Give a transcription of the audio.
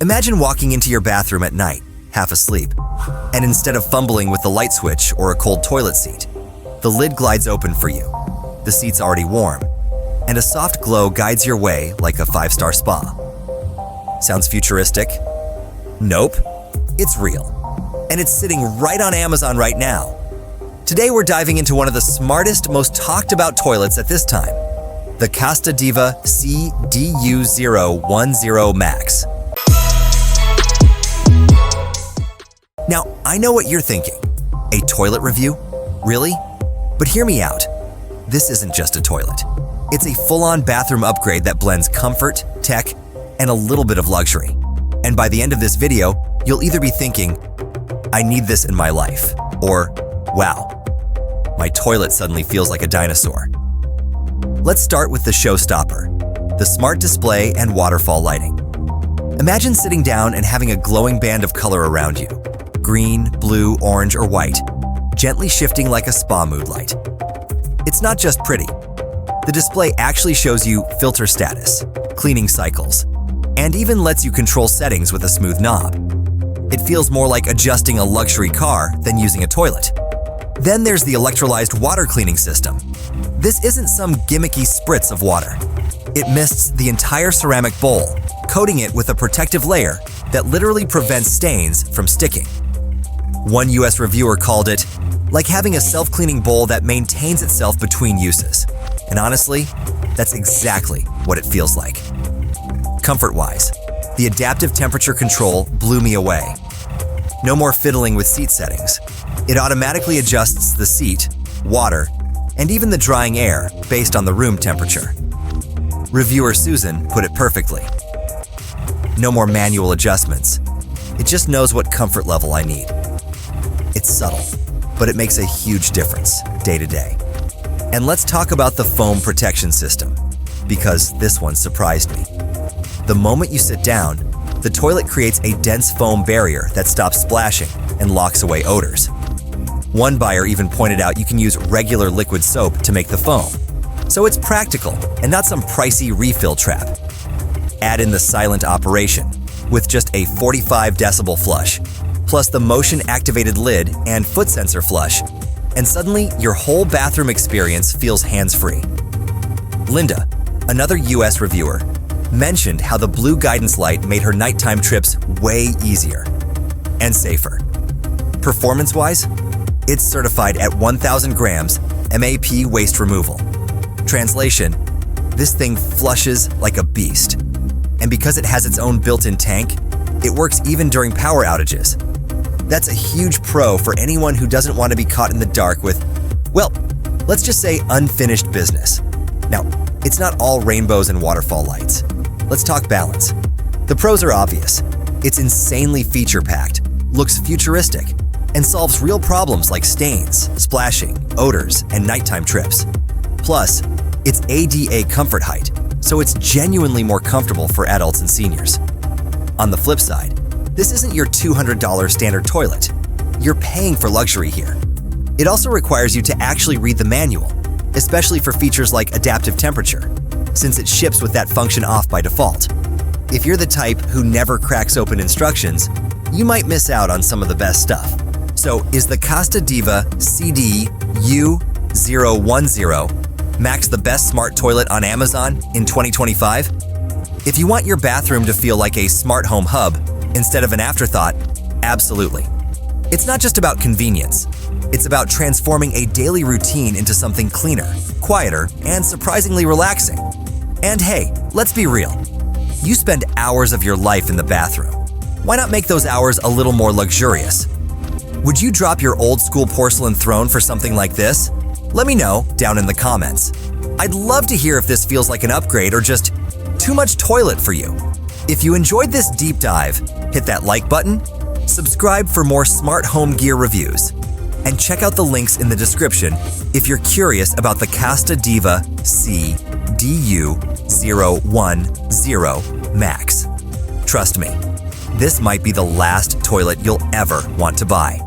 Imagine walking into your bathroom at night, half asleep, and instead of fumbling with the light switch or a cold toilet seat, the lid glides open for you. The seat's already warm, and a soft glow guides your way like a 5-star spa. Sounds futuristic? Nope, it's real. And it's sitting right on Amazon right now. Today we're diving into one of the smartest, most talked about toilets at this time, the Casta Diva CD-U010Max. Now, I know what you're thinking. A toilet review? Really? But hear me out. This isn't just a toilet. It's a full-on bathroom upgrade that blends comfort, tech, and a little bit of luxury. And by the end of this video, you'll either be thinking, I need this in my life, or, wow, my toilet suddenly feels like a dinosaur. Let's start with the showstopper, the smart display and waterfall lighting. Imagine sitting down and having a glowing band of color around you, green, blue, orange, or white, gently shifting like a spa mood light. It's not just pretty. The display actually shows you filter status, cleaning cycles, and even lets you control settings with a smooth knob. It feels more like adjusting a luxury car than using a toilet. Then there's the Electrolyzed water cleaning system. This isn't some gimmicky spritz of water. It mists the entire ceramic bowl, coating it with a protective layer that literally prevents stains from sticking. One US reviewer called it like having a self-cleaning bowl that maintains itself between uses. And honestly, that's exactly what it feels like. Comfort-wise, the adaptive temperature control blew me away. No more fiddling with seat settings. It automatically adjusts the seat, water, and even the drying air based on the room temperature. Reviewer Susan put it perfectly. No more manual adjustments. It just knows what comfort level I need. It's subtle, but it makes a huge difference day to day. And let's talk about the foam protection system, because this one surprised me. The moment you sit down, the toilet creates a dense foam barrier that stops splashing and locks away odors. One buyer even pointed out you can use regular liquid soap to make the foam, so it's practical and not some pricey refill trap. Add in the silent operation with just a 45 decibel flush, plus the motion-activated lid and foot sensor flush, and suddenly your whole bathroom experience feels hands-free. Linda, another US reviewer, mentioned how the blue guidance light made her nighttime trips way easier and safer. Performance-wise, it's certified at 1,000 grams MAP waste removal. Translation, this thing flushes like a beast. And because it has its own built-in tank, it works even during power outages. That's a huge pro for anyone who doesn't want to be caught in the dark with, well, let's just say unfinished business. Now, it's not all rainbows and waterfall lights. Let's talk balance. The pros are obvious. It's insanely feature-packed, looks futuristic, and solves real problems like stains, splashing, odors, and nighttime trips. Plus, it's ADA comfort height, so it's genuinely more comfortable for adults and seniors. On the flip side, this isn't your $200 standard toilet. You're paying for luxury here. It also requires you to actually read the manual, especially for features like adaptive temperature, since it ships with that function off by default. If you're the type who never cracks open instructions, you might miss out on some of the best stuff. So is the Casta Diva CD-U010Max the best smart toilet on Amazon in 2025? If you want your bathroom to feel like a smart home hub instead of an afterthought, absolutely. It's not just about convenience. It's about transforming a daily routine into something cleaner, quieter, and surprisingly relaxing. And hey, let's be real. You spend hours of your life in the bathroom. Why not make those hours a little more luxurious? Would you drop your old-school porcelain throne for something like this? Let me know down in the comments. I'd love to hear if this feels like an upgrade or just too much toilet for you. If you enjoyed this deep dive, hit that like button, subscribe for more smart home gear reviews, and check out the links in the description if you're curious about the Casta Diva CD-U010Max. Trust me, this might be the last toilet you'll ever want to buy.